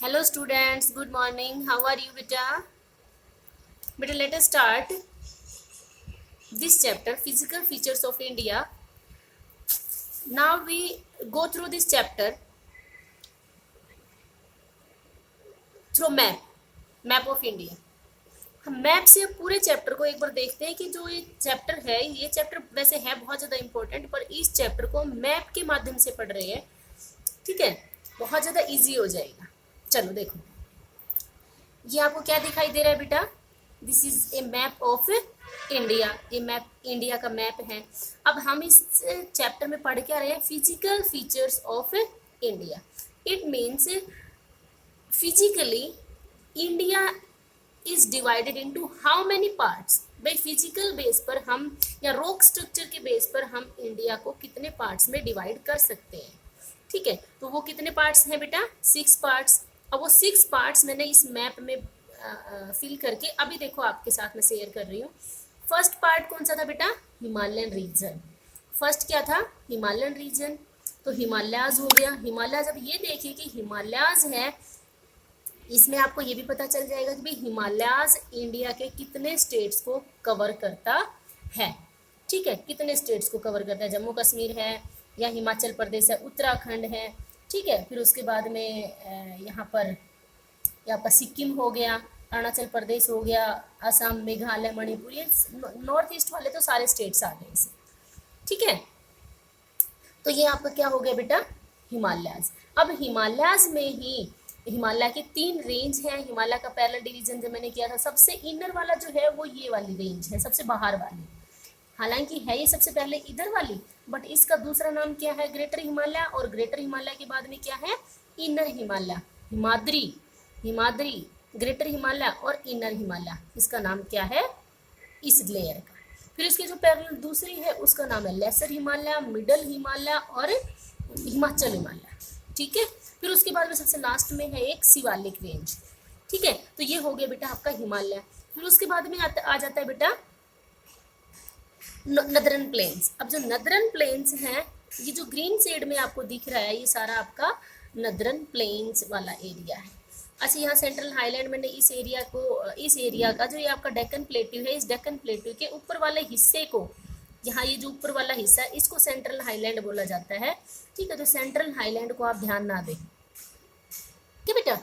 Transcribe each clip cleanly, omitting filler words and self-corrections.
Hello students, good morning. How are you beta? Beta, let us start this chapter, Physical Features of India. Now we go through this chapter through map of India. हम map से पूरे chapter को एक बार देखते हैं कि जो ये चैप्टर है, ये चैप्टर वैसे है बहुत ज़्यादा इंपॉर्टेंट, पर इस चैप्टर को मैप के माध्यम से पढ़ रहे हैं, ठीक है, बहुत ज़्यादा इजी हो जाएगा। चलो देखो, ये आपको क्या दिखाई दे रहा है बेटा? This is a map of India. ये मैप इंडिया का मैप है। अब हम इस चैप्टर में पढ़ क्या रहे हैं? Physical features of India. It means physically India is divided into how many parts. भाई फिजिकल बेस पर हम या रॉक स्ट्रक्चर के बेस पर हम इंडिया को कितने पार्ट्स में डिवाइड कर सकते हैं, ठीक है। तो वो कितने पार्ट्स हैं बेटा? 6 पार्ट्स। अब वो 6 पार्ट्स मैंने इस मैप में फिल करके अभी देखो आपके साथ में शेयर कर रही हूँ। फर्स्ट पार्ट कौन सा था बेटा? Himalayan reason. फर्स्ट क्या था? हिमालयन रीजन। तो हिमालयाज हो गया। हिमालयाज, अब ये देखिए कि हिमालयाज है, इसमें आपको ये भी पता चल जाएगा कि भाई हिमालयाज इंडिया के कितने स्टेट्स को कवर करता है, ठीक है, कितने स्टेट्स को कवर करता है। जम्मू कश्मीर है या हिमाचल प्रदेश है, उत्तराखंड है, ठीक है। फिर उसके बाद में यहाँ पर या आपका सिक्किम हो गया, अरुणाचल प्रदेश हो गया, असम, मेघालय, मणिपुर, ये नॉर्थ ईस्ट वाले तो सारे स्टेट्स आ गए इसे, ठीक है। तो ये आपका क्या हो गया बेटा? हिमालयाज। अब हिमालयाज में ही हिमालय के 3 रेंज हैं। हिमालय का पैरेलल डिवीजन जो मैंने किया था, सबसे इनर वाला जो है वो ये वाली रेंज है, सबसे बाहर वाली। हालांकि है ये सबसे पहले इधर वाली, बट इसका दूसरा नाम क्या है? ग्रेटर हिमालय। और ग्रेटर हिमालय के बाद में क्या है? इनर हिमालय, हिमाद्री, हिमाद्री, ग्रेटर हिमालय और इनर हिमालय। इसका नाम क्या है? इस लेयर का। फिर इसके जो पैरेलल दूसरी है उसका नाम है लेसर हिमालय, मिडल हिमालय और हिमाचल हिमालय, ठीक है। फिर उसके बाद में सबसे लास्ट में है एक शिवालिक रेंज, ठीक है। तो ये हो गया बेटा आपका हिमालय। फिर उसके बाद में आ जाता है बेटा नदरन प्लेन्स। अब जो नदरन प्लेन्स हैं, ये जो ग्रीन शेड में आपको दिख रहा है, ये सारा आपका नदरन प्लेन्स वाला एरिया है। अच्छा, यहाँ सेंट्रल हाईलैंड मैंने इस एरिया का जो ये आपका डेक्कन प्लेट्यू है, इस डेक्कन प्लेट्यू के ऊपर वाले हिस्से को, यहाँ ये जो ऊपर वाला हिस्सा है, इसको सेंट्रल हाईलैंड बोला जाता है, ठीक है। तो सेंट्रल हाईलैंड को आप ध्यान ना दें, ठीक है बेटा,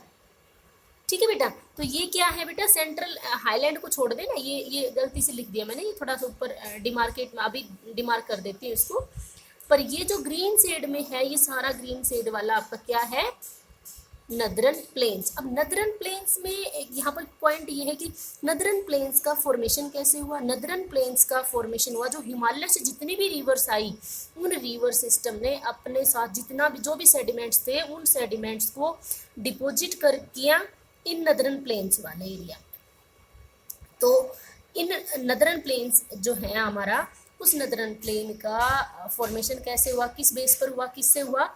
ठीक है बेटा। तो ये क्या है बेटा? सेंट्रल हाईलैंड को छोड़ देना, ये गलती से लिख दिया मैंने, ये थोड़ा सा ऊपर डिमार्केट में अभी डिमार्क कर देती हूँ इसको। पर ये जो ग्रीन शेड में है, ये सारा ग्रीन शेड वाला आपका क्या है? Northern plains. अब नदरन प्लेन्स में यहाँ पर पॉइंट ये है कि नदरन प्लेन्स का फॉर्मेशन कैसे हुआ? नदरन प्लेन्स का फॉर्मेशन हुआ, जो हिमालय से जितनी भी रिवर्स आई, उन रिवर सिस्टम ने अपने साथ जितना भी जो भी सेडिमेंट्स थे, उन सेडिमेंट्स को डिपॉजिट कर किया इन नदरन प्लेन्स वाले एरिया। तो इन नदरन प्लेन्स जो है हमारा, उस नदरन प्लेन का फॉर्मेशन कैसे हुआ, किस बेस पर हुआ, किससे हुआ?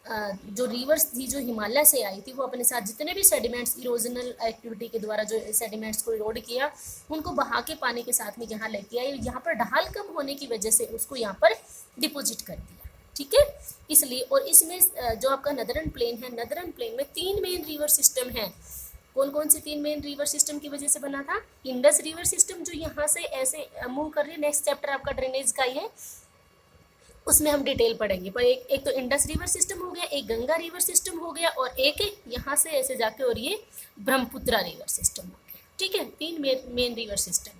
जो रिवर्स थी जो हिमालय से आई थी, वो अपने साथ जितने भी सेडिमेंट्स इरोजनल एक्टिविटी के द्वारा जो सेडिमेंट्स को इरोड किया, उनको बहा के पानी के साथ में यहाँ लेके आई। यहाँ पर ढाल कम होने की वजह से उसको यहाँ पर डिपोजिट कर दिया, ठीक है, इसलिए। और इसमें जो आपका नदरन प्लेन है, नदरन प्लेन में 3 मेन रिवर सिस्टम है। कौन कौन से 3 मेन रिवर सिस्टम की वजह से बना था? इंडस रिवर सिस्टम, जो यहाँ से ऐसे मूव कर रही है, नेक्स्ट चैप्टर आपका ड्रेनेज का ही है, उसमें हम डिटेल पढ़ेंगे। पर एक तो इंडस रिवर सिस्टम हो गया, एक गंगा रिवर सिस्टम हो गया, और एक यहाँ से ऐसे जाके और ये ब्रह्मपुत्रा रिवर सिस्टम हो गया, ठीक है। 3 मेन रिवर सिस्टम।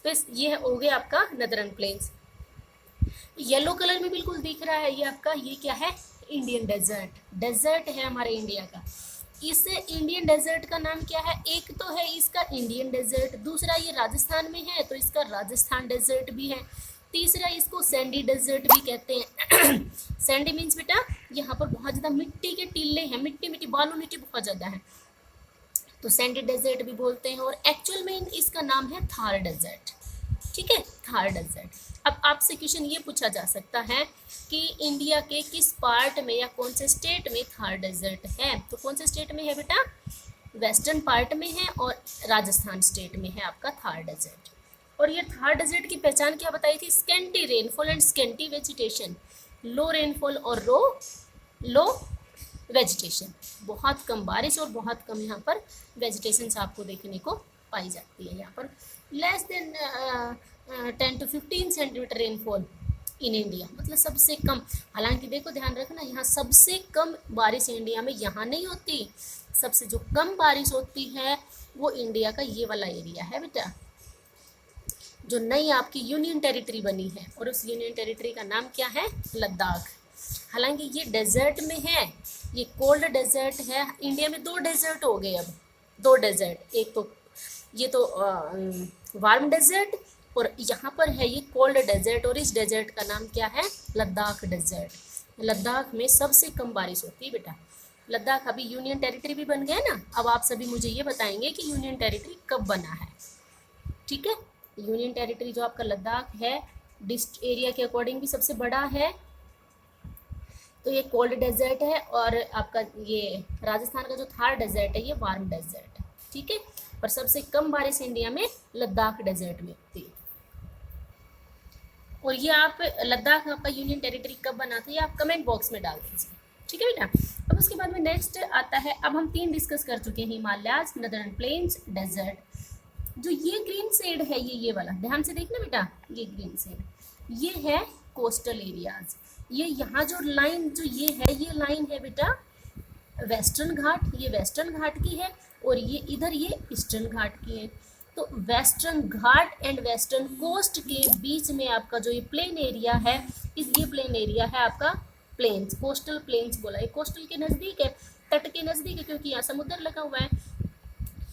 तो ये हो गया आपका नदरन प्लेन्स। येलो कलर में बिल्कुल दिख रहा है ये आपका, ये क्या है? Indian desert. डेजर्ट है हमारे इंडिया का। इस इंडियन डेजर्ट का नाम क्या है? एक तो है इसका इंडियन डेजर्ट, दूसरा ये राजस्थान में है तो इसका राजस्थान डेजर्ट भी है, तीसरा इसको सैंडी डेजर्ट भी कहते हैं। सैंडी मीन्स बेटा यहाँ पर बहुत ज़्यादा मिट्टी के टीले हैं, मिट्टी मिट्टी बालू मिट्टी बहुत ज़्यादा है, तो सैंडी डेजर्ट भी बोलते हैं। और एक्चुअल में इसका नाम है थार डेजर्ट, ठीक है, थार डेजर्ट। अब आपसे क्वेश्चन ये पूछा जा सकता है कि इंडिया के किस पार्ट में या कौन से स्टेट में थार डेजर्ट है? तो कौन से स्टेट में है बेटा? वेस्टर्न पार्ट में है और राजस्थान स्टेट में है आपका थार डेजर्ट। और ये थार डेजर्ट की पहचान क्या बताई थी? Scanty rainfall and scanty vegetation, low rainfall और लो वेजिटेशन, बहुत कम बारिश और बहुत कम यहाँ पर वेजिटेशन आपको देखने को पाई जाती है। यहाँ पर less than 10 to 15 centimetre rainfall in India, मतलब सबसे कम। हालांकि देखो ध्यान रखना, यहाँ सबसे कम बारिश इंडिया में यहाँ नहीं होती, सबसे जो कम बारिश होती है वो इंडिया का ये वाला एरिया है बेटा, जो नई आपकी यूनियन टेरिटरी बनी है, और उस यूनियन टेरिटरी का नाम क्या है, लद्दाख। हालांकि ये डेजर्ट में है, ये कोल्ड डेजर्ट है। इंडिया में 2 डेजर्ट हो गए अब, 2 डेजर्ट, एक तो ये तो वार्म डेजर्ट, और यहाँ पर है ये कोल्ड डेजर्ट, और इस डेजर्ट का नाम क्या है, लद्दाख डेजर्ट। लद्दाख में सबसे कम बारिश होती है बेटा। लद्दाख अभी यूनियन टेरिटरी भी बन गया ना। अब आप सभी मुझे ये बताएंगे कि यूनियन टेरिटरी कब बना है, ठीक है। यूनियन टेरिटरी जो आपका लद्दाख है, डिस्ट एरिया के अकॉर्डिंग भी सबसे बड़ा है, तो ये कोल्ड डेजर्ट है, और आपका ये राजस्थान का जो थार डेजर्ट है ये वार्म डेजर्ट है, ठीक है। पर सबसे कम बारिश इंडिया में लद्दाख डेजर्ट में होती है। और ये आप लद्दाख आपका यूनियन टेरिटरी कब बना था, ये आप कमेंट बॉक्स में डाल दीजिए, ठीक है बेटा। अब उसके बाद में नेक्स्ट आता है, अब हम 3 डिस्कस कर चुके हैं, हिमालयाज, नदर्न प्लेन्स, डेजर्ट। जो ये ग्रीन शेड है, ये वाला ध्यान से देखना बेटा, ये ग्रीन शेड, ये है कोस्टल एरियाज। ये यहाँ जो लाइन जो ये लाइन है बेटा वेस्टर्न घाट, ये वेस्टर्न घाट की है, और ये इधर ये ईस्टर्न घाट की है। तो western Ghat and western coast के बीच में आपका जो ये प्लेन एरिया है, ये प्लेन एरिया है आपका प्लेन्स, कोस्टल प्लेन्स बोला। ये कोस्टल के नज़दीक है, तट के नज़दीक है, क्योंकि यहाँ समुद्र लगा हुआ है,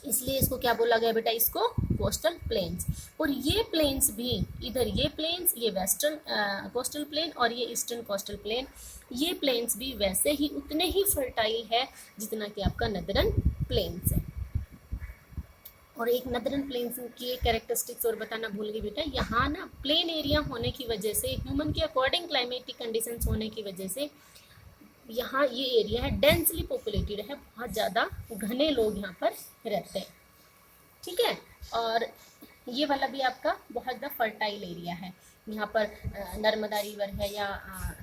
इसलिए इसको क्या बोला गया बेटा, इसको कोस्टल प्लेन्स। और ये प्लेन्स भी, इधर ये प्लेन्स, ये वेस्टर्न कोस्टल प्लेन और ये ईस्टर्न कोस्टल प्लेन, ये प्लेन्स भी वैसे ही उतने ही फर्टाइल है जितना कि आपका नदरन प्लेन्स है। और एक नदरन प्लेन्स की एक कैरेक्टरिस्टिक्स और बताना भूल गई बेटा, यहाँ ना प्लेन एरिया होने की वजह से, ह्यूमन के अकॉर्डिंग क्लाइमेटिक कंडीशंस होने की वजह से यहाँ ये एरिया है डेंसली पॉपुलेटेड है, बहुत ज़्यादा घने लोग यहाँ पर रहते हैं, ठीक है। और ये वाला भी आपका बहुत ज़्यादा फर्टाइल एरिया है। यहाँ पर नर्मदा रिवर है या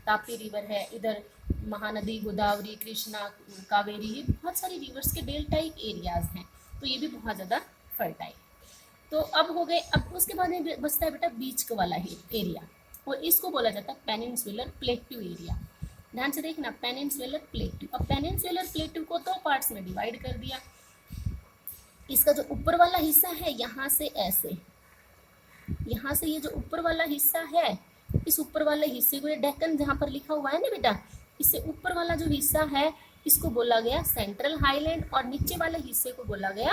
ताप्ती रिवर है, इधर महानदी, गोदावरी, कृष्णा, कावेरी, ये बहुत सारी रिवर्स के डेल्टाइक एरियाज हैं, तो ये भी बहुत ज़्यादा फर्टाइल। तो अब हो गए, अब उसके बाद में बचता है बेटा बीच का वाला ही एरिया, और इसको बोला जाता है पेनिनसुलर प्लेट्यू एरिया। ध्यान से देखना, पेनिनसुलर प्लेट्यू। अब पेनिनसुलर प्लेट्यू को 2 पार्ट्स में डिवाइड कर दिया। इसका जो ऊपर वाला हिस्सा है, यहाँ से ऐसे, यहाँ से ये जो ऊपर वाला हिस्सा है, इस ऊपर वाले हिस्से को, ये डेक्कन जहाँ पर लिखा हुआ है ना बेटा, इससे ऊपर वाला जो हिस्सा है इसको बोला गया सेंट्रल हाईलैंड, और नीचे वाले हिस्से को बोला गया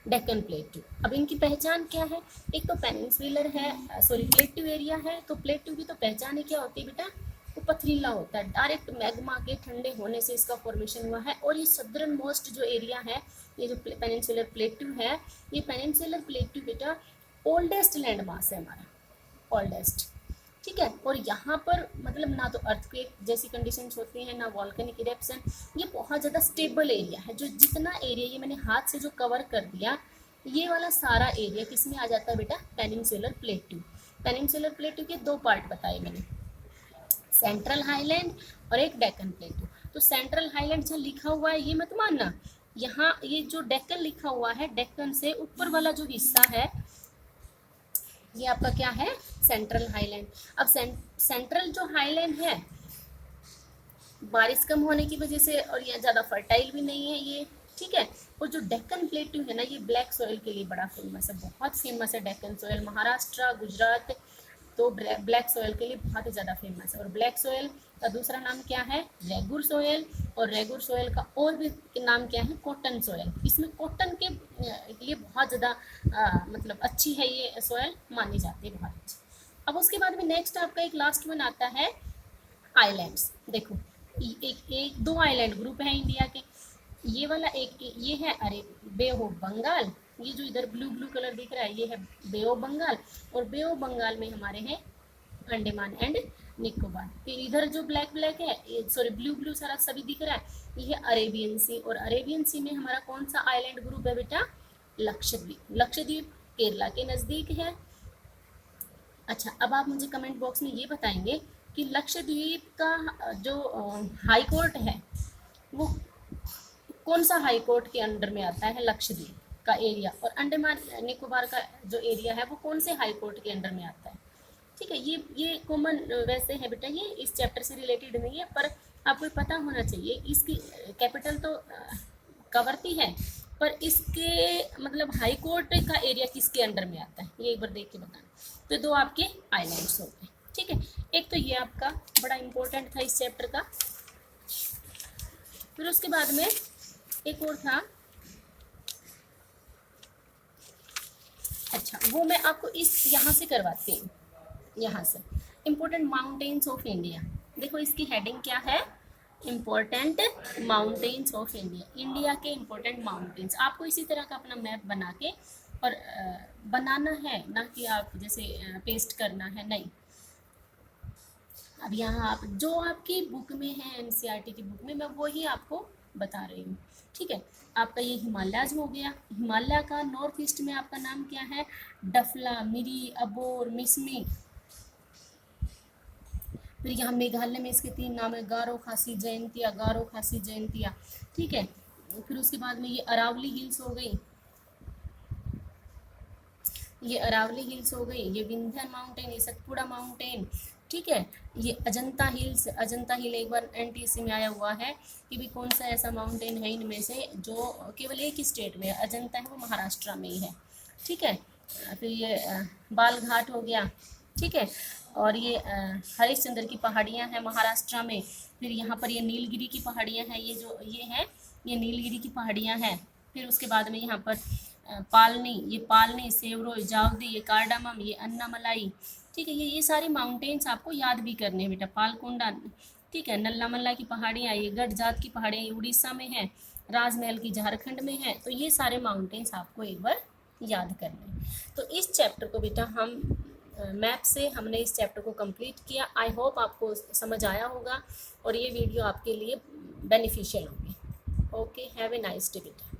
डेक्कन प्लेट्यू। अब इनकी पहचान क्या है, एक तो पेनिनसुलर है, सॉरी प्लेट्यू एरिया है, तो प्लेट्यू की तो पहचान ही क्या होती है बेटा, वो पथरीला होता है, डायरेक्ट मैग्मा के ठंडे होने से इसका फॉर्मेशन हुआ है। और ये सदर्न मोस्ट जो एरिया है, ये जो पेनिनसुलर प्लेट्यू है, ये पेनिनसुलर प्लेट्यू बेटा ओल्डेस्ट लैंड मास है हमारा, ओल्डेस्ट, ठीक है। और यहाँ पर मतलब ना तो अर्थक्वेक जैसी कंडीशंस होती हैं, ना वॉल्केनिक इरेप्शन, ये बहुत ज़्यादा स्टेबल एरिया है। जो जितना एरिया ये मैंने हाथ से जो कवर कर दिया, ये वाला सारा एरिया किस में आ जाता है बेटा, पेनिनसुलर प्लेट्यू। पेनिनसुलर प्लेट्यू के 2 पार्ट बताए मैंने, सेंट्रल हाईलैंड और एक डेक्कन प्लेट्यू। तो सेंट्रल हाईलैंड जहाँ लिखा हुआ है ये मत मानना, यहाँ ये जो डेक्कन लिखा हुआ है, डेक्कन से ऊपर वाला जो हिस्सा है ये आपका क्या है, सेंट्रल हाईलैंड। अब सेंट्रल जो हाईलैंड है, बारिश कम होने की वजह से, और ये ज़्यादा फर्टाइल भी नहीं है ये, ठीक है। और जो डेक्कन प्लेट्यू है ना, ये ब्लैक सॉइल के लिए बड़ा फेमस है, बहुत फेमस है डेक्कन सॉइल। महाराष्ट्र, गुजरात तो ब्लैक सॉइल के लिए बहुत ही ज़्यादा फेमस है। और ब्लैक सॉइल का दूसरा नाम क्या है, रेगुर सॉइल, और रेगुर सॉइल का और भी नाम क्या है, कॉटन सॉइल। इसमें कॉटन के लिए बहुत ज़्यादा मतलब अच्छी है ये सॉइल, मानी जाती है बहुत अच्छी। अब उसके बाद में नेक्स्ट आपका एक लास्ट वन आता है आइलैंड्स। देखो एक 2 आइलैंड ग्रुप है इंडिया के, ये वाला एक ये है, अरे बे ऑफ बंगाल, ये जो इधर ब्लू ब्लू कलर दिख रहा है ये है बे ऑफ बंगाल, और बे ऑफ बंगाल में हमारे हैं अंडमान एंड निकोबार। फिर इधर जो ब्लैक ब्लैक है, सॉरी ब्लू ब्लू सारा सभी दिख रहा है, ये है अरेबियन सी, और अरेबियन सी में हमारा कौन सा आइलैंड ग्रुप है बेटा, लक्षद्वीप। लक्षद्वीप केरला के नज़दीक है। अच्छा, अब आप मुझे कमेंट बॉक्स में ये बताएंगे कि लक्षद्वीप का जो हाई कोर्ट है वो कौन सा हाई कोर्ट के अंडर में आता है लक्षद्वीप का एरिया, और अंडमान निकोबार का जो एरिया है वो कौन से हाई कोर्ट के अंडर में आता है। ठीक है, ये कॉमन वैसे है बेटा, ये इस चैप्टर से रिलेटेड नहीं है, पर आपको पता होना चाहिए। इसकी कैपिटल तो कवरती है, पर इसके मतलब हाई कोर्ट का एरिया किसके अंडर में आता है, ये एक बार देख के बताना। तो दो आपके आइलैंड्स हो गए। ठीक है, एक तो ये आपका बड़ा इंपॉर्टेंट था इस चैप्टर का। फिर उसके बाद में एक और था, अच्छा वो मैं आपको इस यहाँ से करवाती हूँ, यहाँ से इम्पोर्टेंट माउंटेन्स ऑफ इंडिया। देखो इसकी हेडिंग क्या है, important mountains of India, India के इम्पोर्टेंट माउंटेन्स। आपको इसी तरह का अपना मैप बना के और बनाना है, ना कि आप जैसे पेस्ट करना है, नहीं। अब यहाँ आप जो आपकी बुक में है, एनसीईआरटी की बुक में, मैं वही आपको बता रही हूँ। ठीक है, आपका ये हिमालयाज हो गया। हिमालय का नॉर्थ ईस्ट में आपका नाम क्या है, डफला, मिरी, अबोर, मिसमी। फिर यहाँ मेघालय में इसके 3 नाम है, गारो, खासी, जयंतिया, गारो, खासी, जयंतिया। ठीक है, फिर उसके बाद में ये अरावली हिल्स हो गई, ये अरावली हिल्स हो गई, ये विंध्य माउंटेन, ये सतपुड़ा माउंटेन। ठीक है, ये अजंता हिल्स, अजंता हिल एक बार एनटीएससी में आया हुआ है कि भी कौन सा ऐसा माउंटेन है इनमें से जो केवल एक ही स्टेट में है, अजंता है वो महाराष्ट्र में ही है। ठीक है, फिर ये बाल घाट हो गया। ठीक है, और ये हरिश्चंद्र की पहाड़ियाँ हैं महाराष्ट्र में। फिर यहाँ पर ये नीलगिरी की पहाड़ियाँ हैं, ये जो ये हैं ये नीलगिरी की पहाड़ियाँ हैं। फिर उसके बाद में यहाँ पर पालनी, ये पालनी, सेवरोई, जावदी, ये कार्डामम, ये अन्नामलाई। ठीक है, ये सारी माउंटेन्स आपको याद भी करने हैं बेटा, पालकोंडा। ठीक है, नल्ला मल्ला की पहाड़ियाँ, ये गढ़ जात की पहाड़ियाँ, ये उड़ीसा में है, राजमहल की झारखंड में है। तो ये सारे माउंटेन्स आपको एक बार याद करने हैं। तो इस चैप्टर को बेटा हम मैप से हमने इस चैप्टर को कंप्लीट किया। आई होप आपको समझ आया होगा और ये वीडियो आपके लिए बेनिफिशियल होगी। Okay, have a nice day बेटा।